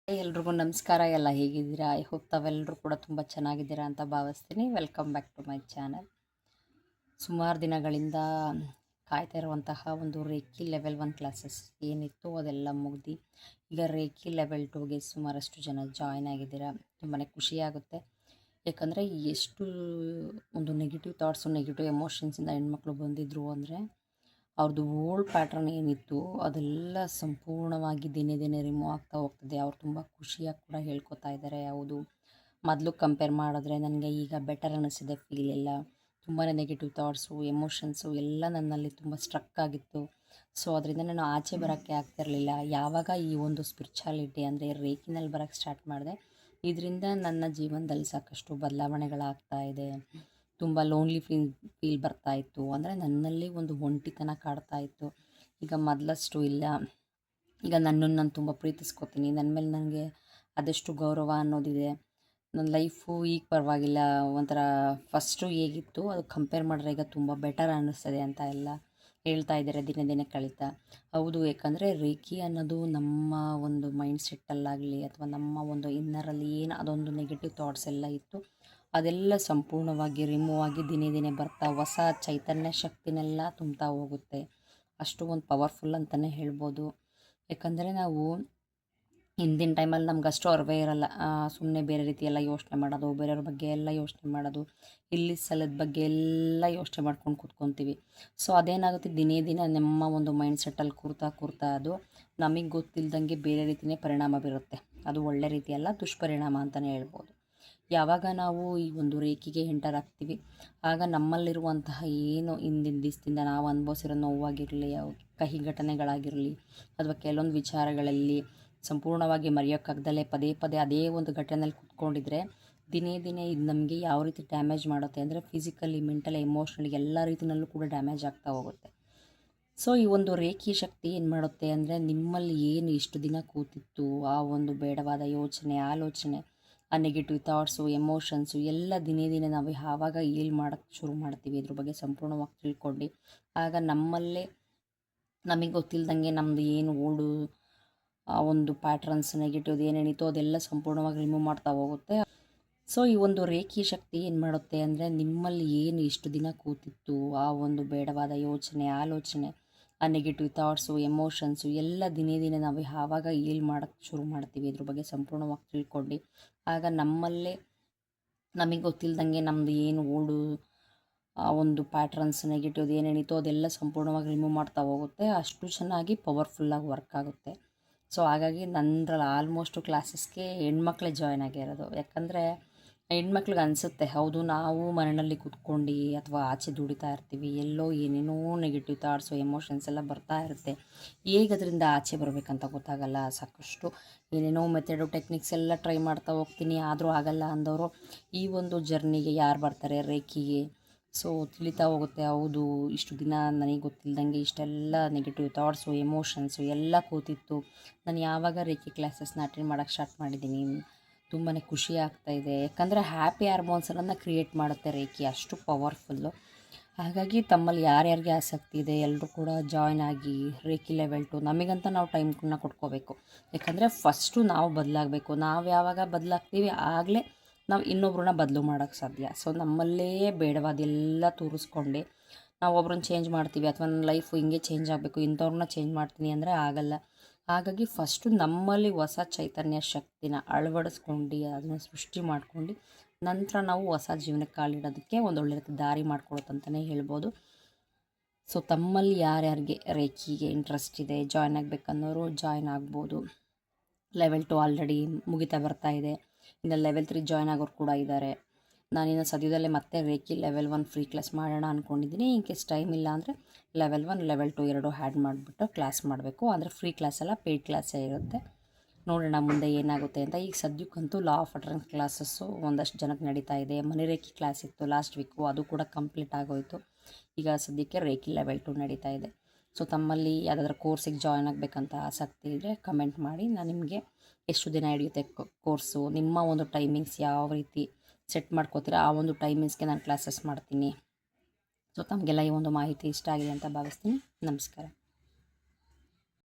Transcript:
ಎಲ್ರಿಗೂ ನಮಸ್ಕಾರ. ಎಲ್ಲ ಹೇಗಿದ್ದೀರಾ? ಐ ಹೋಪ್ ತಾವೆಲ್ಲರೂ ಕೂಡ ತುಂಬ ಚೆನ್ನಾಗಿದ್ದೀರಾ ಅಂತ ಭಾವಿಸ್ತೀನಿ. Welcome back to my channel. ಸುಮಾರು ದಿನಗಳಿಂದ ಕಾಯ್ತಾ ಇರುವಂತಹ ಒಂದು ರೇಖಿ ಲೆವೆಲ್ 1 ಕ್ಲಾಸಸ್ ಏನಿತ್ತು ಅದೆಲ್ಲ ಮುಗ್ದು ಈಗ ರೇಖಿ ಲೆವೆಲ್ 2ಗೆ ಸುಮಾರಷ್ಟು ಜನ ಜಾಯ್ನ್ ಆಗಿದ್ದೀರಾ. ತುಂಬಾ ಖುಷಿಯಾಗುತ್ತೆ. ಯಾಕಂದರೆ ಎಷ್ಟು ಒಂದು ನೆಗೆಟಿವ್ ಥಾಟ್ಸು ನೆಗೆಟಿವ್ ಎಮೋಷನ್ಸಿಂದ ಹೆಣ್ಮಕ್ಳು ಬಂದಿದ್ರು ಅಂದರೆ ಅವ್ರದ್ದು ಓಲ್ಡ್ ಪ್ಯಾಟ್ರನ್ ಏನಿತ್ತು ಅದೆಲ್ಲ ಸಂಪೂರ್ಣವಾಗಿ ದಿನೇ ದಿನೇ ರಿಮೂವ್ ಆಗ್ತಾ ಹೋಗ್ತದೆ. ಅವ್ರು ತುಂಬ ಖುಷಿಯಾಗಿ ಕೂಡ ಹೇಳ್ಕೊತಾ ಇದ್ದಾರೆ. ಹೌದು, ಮೊದಲು ಕಂಪೇರ್ ಮಾಡಿದ್ರೆ ನನಗೆ ಈಗ ಬೆಟರ್ ಅನ್ನಿಸಿದೆ. ಫೀಲ್ ಎಲ್ಲ ತುಂಬಾ ನೆಗೆಟಿವ್ ಥಾಟ್ಸು ಎಮೋಷನ್ಸು ಎಲ್ಲ ನನ್ನಲ್ಲಿ ತುಂಬ ಸ್ಟ್ರಕ್ ಆಗಿತ್ತು. ಸೊ ಅದರಿಂದ ನಾನು ಆಚೆ ಬರೋಕ್ಕೆ ಆಗ್ತಿರಲಿಲ್ಲ. ಯಾವಾಗ ಈ ಒಂದು ಸ್ಪಿರಿಚುಯಾಲಿಟಿ ಅಂದರೆ ರೇಖಿನಲ್ಲಿ ಬರೋಕ್ಕೆ ಸ್ಟಾರ್ಟ್ ಮಾಡಿದೆ, ಇದರಿಂದ ನನ್ನ ಜೀವನದಲ್ಲಿ ಸಾಕಷ್ಟು ಬದಲಾವಣೆಗಳಾಗ್ತಾ ಇದೆ. ತುಂಬ ಲೋನ್ಲಿ ಫೀಲ್ ಬರ್ತಾಯಿತ್ತು. ಅಂದರೆ ನನ್ನಲ್ಲಿ ಒಂದು ಒಂಟಿತನ ಕಾಡ್ತಾ ಇತ್ತು. ಈಗ ಮೊದಲಷ್ಟು ಇಲ್ಲ. ಈಗ ನನ್ನನ್ನು ನಾನು ತುಂಬ ಪ್ರೀತಿಸ್ಕೊತೀನಿ. ನನ್ನ ಮೇಲೆ ನನಗೆ ಆದಷ್ಟು ಗೌರವ ಅನ್ನೋದಿದೆ. ನನ್ನ ಲೈಫು ಈಗ ಪರವಾಗಿಲ್ಲ. ಒಂಥರ ಫಸ್ಟು ಹೇಗಿತ್ತು ಅದು ಕಂಪೇರ್ ಮಾಡಿದ್ರೆ ಈಗ ತುಂಬ ಬೆಟರ್ ಅನ್ನಿಸ್ತದೆ ಅಂತ ಎಲ್ಲ ಹೇಳ್ತಾ ಇದ್ದಾರೆ ದಿನೇ ದಿನೇ ಕಳೀತಾ. ಹೌದು, ಯಾಕಂದರೆ ರೇಖಿ ಅನ್ನೋದು ನಮ್ಮ ಒಂದು ಮೈಂಡ್ ಸೆಟ್ಟಲ್ಲಾಗಲಿ ಅಥವಾ ನಮ್ಮ ಒಂದು ಇನ್ನರಲ್ಲಿ ಏನು ಅದೊಂದು ನೆಗೆಟಿವ್ ಥಾಟ್ಸ್ ಎಲ್ಲ ಇತ್ತು ಅದೆಲ್ಲ ಸಂಪೂರ್ಣವಾಗಿ ರಿಮೂವ್ ಆಗಿ ದಿನೇ ದಿನೇ ಬರ್ತಾ ಹೊಸ ಚೈತನ್ಯ ಶಕ್ತಿನೆಲ್ಲ ತುಂಬ್ತಾ ಹೋಗುತ್ತೆ. ಅಷ್ಟು ಒಂದು ಪವರ್ಫುಲ್ ಅಂತಲೇ ಹೇಳ್ಬೋದು. ಯಾಕಂದರೆ ನಾವು ಹಿಂದಿನ ಟೈಮಲ್ಲಿ ನಮ್ಗೆ ಅಷ್ಟು ಅರಿವೇ ಇರಲ್ಲ. ಸುಮ್ಮನೆ ಬೇರೆ ರೀತಿ ಎಲ್ಲ ಯೋಚನೆ ಮಾಡೋದು, ಬೇರೆಯವ್ರ ಬಗ್ಗೆ ಎಲ್ಲ ಯೋಚನೆ ಮಾಡೋದು, ಇಲ್ಲಿ ಸ್ಥಳದ ಬಗ್ಗೆ ಎಲ್ಲ ಯೋಚನೆ ಮಾಡ್ಕೊಂಡು ಕೂತ್ಕೊತೀವಿ. ಸೊ ಅದೇನಾಗುತ್ತೆ, ದಿನೇ ದಿನ ನಮ್ಮ ಒಂದು ಮೈಂಡ್ ಸೆಟ್ಟಲ್ಲಿ ಕೂರ್ತಾ ಅದು ನಮಗೆ ಗೊತ್ತಿಲ್ಲದಂಗೆ ಬೇರೆ ರೀತಿಯೇ ಪರಿಣಾಮ ಬೀರುತ್ತೆ. ಅದು ಒಳ್ಳೆ ರೀತಿಯಲ್ಲ, ದುಷ್ಪರಿಣಾಮ ಅಂತಲೇ ಹೇಳ್ಬೋದು. ಯಾವಾಗ ನಾವು ಈ ಒಂದು ರೇಖೆಗೆ ಎಂಟರ್ ಆಗ್ತೀವಿ ಆಗ ನಮ್ಮಲ್ಲಿರುವಂತಹ ಏನು ಹಿಂದಿನ ದಿವಸದಿಂದ ನಾವು ಅನುಭವಿಸಿರೋ ನೋವಾಗಿರಲಿ, ಕಹಿ ಘಟನೆಗಳಾಗಿರಲಿ ಅಥವಾ ಕೆಲವೊಂದು ವಿಚಾರಗಳಲ್ಲಿ ಸಂಪೂರ್ಣವಾಗಿ ಮರೆಯೋಕ್ಕಾಗ್ದಲೇ ಪದೇ ಪದೇ ಅದೇ ಒಂದು ಘಟನೆಯಲ್ಲಿ ಕೂತ್ಕೊಂಡಿದ್ರೆ ದಿನೇ ದಿನೇ ಇದು ನಮಗೆ ಯಾವ ರೀತಿ ಡ್ಯಾಮೇಜ್ ಮಾಡುತ್ತೆ ಅಂದರೆ ಫಿಸಿಕಲಿ, ಮೆಂಟಲಿ, ಎಮೋಷ್ನಲಿ ಎಲ್ಲ ರೀತಿಯಲ್ಲೂ ಕೂಡ ಡ್ಯಾಮೇಜ್ ಆಗ್ತಾ ಹೋಗುತ್ತೆ. ಸೊ ಈ ಒಂದು ರೇಖಿ ಶಕ್ತಿ ಏನು ಮಾಡುತ್ತೆ ಅಂದರೆ ನಿಮ್ಮಲ್ಲಿ ಏನು ಇಷ್ಟು ದಿನ ಕೂತಿತ್ತು ಆ ಒಂದು ಬೇಡವಾದ ಯೋಚನೆ, ಆಲೋಚನೆ, ಆ ನೆಗೆಟಿವ್ ಥಾಟ್ಸು ಎಮೋಷನ್ಸು ಎಲ್ಲ ದಿನೇ ದಿನೇ ನಾವು ಯಾವಾಗ ಹೀಲ್ ಮಾಡೋಕ್ಕೆ ಶುರು ಮಾಡ್ತೀವಿ ಇದ್ರ ಬಗ್ಗೆ ಸಂಪೂರ್ಣವಾಗಿ ತಿಳ್ಕೊಂಡು ಆಗ ನಮ್ಮಲ್ಲೇ ನಮಗೆ ಗೊತ್ತಿಲ್ಲದಂಗೆ ನಮ್ಮದು ಏನು ಓಲ್ಡು ಆ ಒಂದು ಪ್ಯಾಟ್ರನ್ಸ್ ನೆಗೆಟಿವ್ ಏನೇನಿತ್ತು ಅದೆಲ್ಲ ಸಂಪೂರ್ಣವಾಗಿ ರಿಮೂವ್ ಮಾಡ್ತಾ ಹೋಗುತ್ತೆ. ಸೊ ಈ ಒಂದು ರೇಖಿ ಶಕ್ತಿ ಏನು ಮಾಡುತ್ತೆ ಅಂದರೆ ನಿಮ್ಮಲ್ಲಿ ಏನು ಇಷ್ಟು ದಿನ ಕೂತಿತ್ತು ಆ ಒಂದು ಬೇಡವಾದ ಯೋಚನೆ, ಆಲೋಚನೆ, ಆ ನೆಗೆಟಿವ್ ಥಾಟ್ಸು ಎಮೋಷನ್ಸು ಎಲ್ಲ ದಿನೇ ದಿನೇ ನಾವು ಯಾವಾಗ ಹೀಲ್ ಮಾಡೋಕ್ಕೆ ಶುರು ಮಾಡ್ತೀವಿ ಇದ್ರ ಬಗ್ಗೆ ಸಂಪೂರ್ಣವಾಗಿ ತಿಳ್ಕೊಂಡು ಆಗ ನಮ್ಮಲ್ಲೇ ನಮಗೆ ಗೊತ್ತಿಲ್ಲದಂಗೆ ನಮ್ಮದು ಏನು ಓಲ್ಡು ಆ ಒಂದು ಪ್ಯಾಟ್ರನ್ಸ್ ನೆಗೆಟಿವ್ ಏನೇನಿತ್ತು ಅದೆಲ್ಲ ಸಂಪೂರ್ಣವಾಗಿ ರಿಮೂವ್ ಮಾಡ್ತಾ ಹೋಗುತ್ತೆ. ಅಷ್ಟು ಚೆನ್ನಾಗಿ ಪವರ್ಫುಲ್ಲಾಗಿ ವರ್ಕ್ ಆಗುತ್ತೆ. ಸೊ ಹಾಗಾಗಿ ನನ್ನದ್ರಲ್ಲಿ ಆಲ್ಮೋಸ್ಟು ಕ್ಲಾಸಸ್ಗೆ ಹೆಣ್ಮಕ್ಳೇ ಜಾಯ್ನ್ ಆಗಿರೋದು. ಯಾಕಂದರೆ ಹೆಣ್ಮಕ್ಳಿಗೆ ಅನಿಸುತ್ತೆ, ಹೌದು ನಾವು ಮನೆಯಲ್ಲಿ ಕೂತ್ಕೊಂಡು ಅಥವಾ ಆಚೆ ದುಡಿತಾ ಇರ್ತೀವಿ, ಎಲ್ಲೋ ಏನೇನೋ ನೆಗೆಟಿವ್ ಥಾಟ್ಸು ಎಮೋಷನ್ಸ್ ಎಲ್ಲ ಬರ್ತಾ ಇರುತ್ತೆ. ಹೇಗೆ ಅದರಿಂದ ಆಚೆ ಬರಬೇಕಂತ ಗೊತ್ತಾಗಲ್ಲ. ಸಾಕಷ್ಟು ಏನೇನೋ ಮೆಥಡು ಟೆಕ್ನಿಕ್ಸ್ ಎಲ್ಲ ಟ್ರೈ ಮಾಡ್ತಾ ಹೋಗ್ತೀನಿ, ಆದರೂ ಆಗಲ್ಲ ಅಂದವರು ಈ ಒಂದು ಜರ್ನಿಗೆ ಯಾರು ಬರ್ತಾರೆ ರೇಖಿಗೆ. ಸೊ ತಿಳಿತಾ ಹೋಗುತ್ತೆ, ಹೌದು ಇಷ್ಟು ದಿನ ನನಗೆ ಗೊತ್ತಿಲ್ಲದಂಗೆ ಇಷ್ಟೆಲ್ಲ ನೆಗೆಟಿವ್ ಥಾಟ್ಸು ಎಮೋಷನ್ಸು ಎಲ್ಲ ಕೂತಿತ್ತು. ನಾನು ಯಾವಾಗ ರೇಖಿ ಕ್ಲಾಸಸ್ನ ಅಟೆಂಡ್ ಮಾಡೋಕ್ಕೆ ಸ್ಟಾರ್ಟ್ ಮಾಡಿದ್ದೀನಿ ತುಂಬಾ ಖುಷಿ ಆಗ್ತಾಯಿದೆ. ಯಾಕಂದರೆ ಹ್ಯಾಪಿ ಹಾರ್ಮೋನ್ಸನ್ನು ಕ್ರಿಯೇಟ್ ಮಾಡುತ್ತೆ ರೇಖಿ, ಅಷ್ಟು ಪವರ್ಫುಲ್ಲು. ಹಾಗಾಗಿ ತಮ್ಮಲ್ಲಿ ಯಾರ್ಯಾರಿಗೆ ಆಸಕ್ತಿ ಇದೆ ಎಲ್ಲರೂ ಕೂಡ ಜಾಯ್ನ್ ಆಗಿ ರೇಖಿ ಲೆವೆಲ್ 2 ನಮಗಂತ ನಾವು ಟೈಮ್ನ ಕೊಟ್ಕೋಬೇಕು. ಯಾಕಂದರೆ ಫಸ್ಟು ನಾವು ಬದಲಾಗಬೇಕು. ನಾವು ಯಾವಾಗ ಬದಲಾಗ್ತೀವಿ ಆಗಲೇ ನಾವು ಇನ್ನೊಬ್ರನ್ನ ಬದಲು ಮಾಡೋಕ್ಕೆ ಸಾಧ್ಯ. ಸೊ ನಮ್ಮಲ್ಲೇ ಬೇಡವಾದೆಲ್ಲ ತೋರಿಸ್ಕೊಂಡು ನಾವು ಒಬ್ರನ್ನ ಚೇಂಜ್ ಮಾಡ್ತೀವಿ ಅಥವಾ ನನ್ನ ಲೈಫು ಹಿಂಗೆ ಚೇಂಜ್ ಆಗಬೇಕು ಇಂಥವ್ರನ್ನ ಚೇಂಜ್ ಮಾಡ್ತೀನಿ ಅಂದರೆ ಆಗಲ್ಲ. ಹಾಗಾಗಿ ಫಸ್ಟು ನಮ್ಮಲ್ಲಿ ಹೊಸ ಚೈತನ್ಯ ಶಕ್ತಿನ ಅಳವಡಿಸ್ಕೊಂಡು ಅದನ್ನು ಸೃಷ್ಟಿ ಮಾಡ್ಕೊಂಡು ನಂತರ ನಾವು ಹೊಸ ಜೀವನಕ್ಕೆ ಕಾಲಿಡೋದಕ್ಕೆ ಒಂದೊಳ್ಳೆ ದಾರಿ ಮಾಡ್ಕೊಳುತ್ತಂತಲೇ ಹೇಳ್ಬೋದು. ಸೊ ತಮ್ಮಲ್ಲಿ ಯಾರ್ಯಾರಿಗೆ ರೇಖಿಗೆ ಇಂಟ್ರೆಸ್ಟ್ ಇದೆ ಜಾಯ್ನ್ ಆಗಬೇಕನ್ನೋರು ಜಾಯ್ನ್ ಆಗ್ಬೋದು. ಲೆವೆಲ್ 2 ಆಲ್ರೆಡಿ ಮುಗಿತಾ ಬರ್ತಾ ಇದೆ. ಇನ್ನು ಲೆವೆಲ್ 3 ಜಾಯ್ನ್ ಆಗೋರು ಕೂಡ ಇದ್ದಾರೆ. ನಾನಿನ್ನು ಸದ್ಯದಲ್ಲೇ ಮತ್ತೆ ರೇಖಿ ಲೆವೆಲ್ 1 ಫ್ರೀ ಕ್ಲಾಸ್ ಮಾಡೋಣ ಅಂದ್ಕೊಂಡಿದ್ದೀನಿ. ಇನ್ ಕೇಸ್ ಟೈಮ್ ಇಲ್ಲ ಅಂದರೆ ಲೆವೆಲ್ 1 ಲೆವೆಲ್ 2 ಎರಡೂ ಆ್ಯಡ್ ಮಾಡಿಬಿಟ್ಟು ಕ್ಲಾಸ್ ಮಾಡಬೇಕು. ಅಂದರೆ ಫ್ರೀ ಕ್ಲಾಸ್ ಎಲ್ಲ ಪೇಯ್ಡ್ ಕ್ಲಾಸೇ ಇರುತ್ತೆ. ನೋಡೋಣ ಮುಂದೆ ಏನಾಗುತ್ತೆ ಅಂತ. ಈಗ ಸದ್ಯಕ್ಕಂತೂ ಲಾ ಆಫ್ ಅಟ್ರಾಕ್ಷನ್ ಕ್ಲಾಸಸ್ಸು ಒಂದಷ್ಟು ಜನಕ್ಕೆ ನಡೀತಾ ಇದೆ. ಮನಿ ರೇಖಿ ಕ್ಲಾಸ್ ಇತ್ತು ಲಾಸ್ಟ್ ವೀಕು, ಅದು ಕೂಡ ಕಂಪ್ಲೀಟ್ ಆಗೋಯಿತು. ಈಗ ಸದ್ಯಕ್ಕೆ ರೇಖಿ ಲೆವೆಲ್ 2 ನಡೀತಾ ಇದೆ. ಸೊ ತಮ್ಮಲ್ಲಿ ಯಾವುದಾದ್ರೂ ಕೋರ್ಸಿಗೆ ಜಾಯ್ನ್ ಆಗಬೇಕಂತ ಆಸಕ್ತಿ ಇದ್ದರೆ ಕಮೆಂಟ್ ಮಾಡಿ. ನಾನು ನಿಮಗೆ ಎಷ್ಟು ದಿನ ಹಿಡಿಯುತ್ತೆ ಕೋರ್ಸು, ನಿಮ್ಮ ಒಂದು ಟೈಮಿಂಗ್ಸ್ ಯಾವ ರೀತಿ ಸೆಟ್ ಮಾಡ್ಕೋತೀರ ಆ ಒಂದು ಟೈಮಿಂಗ್ಸ್ಗೆ ನಾನು ಕ್ಲಾಸಸ್ ಮಾಡ್ತೀನಿ. ಸೊ ತಮಗೆಲ್ಲ ಈ ಒಂದು ಮಾಹಿತಿ ಇಷ್ಟ ಆಗಿದೆ ಅಂತ ಭಾವಿಸ್ತೀನಿ. ನಮಸ್ಕಾರ.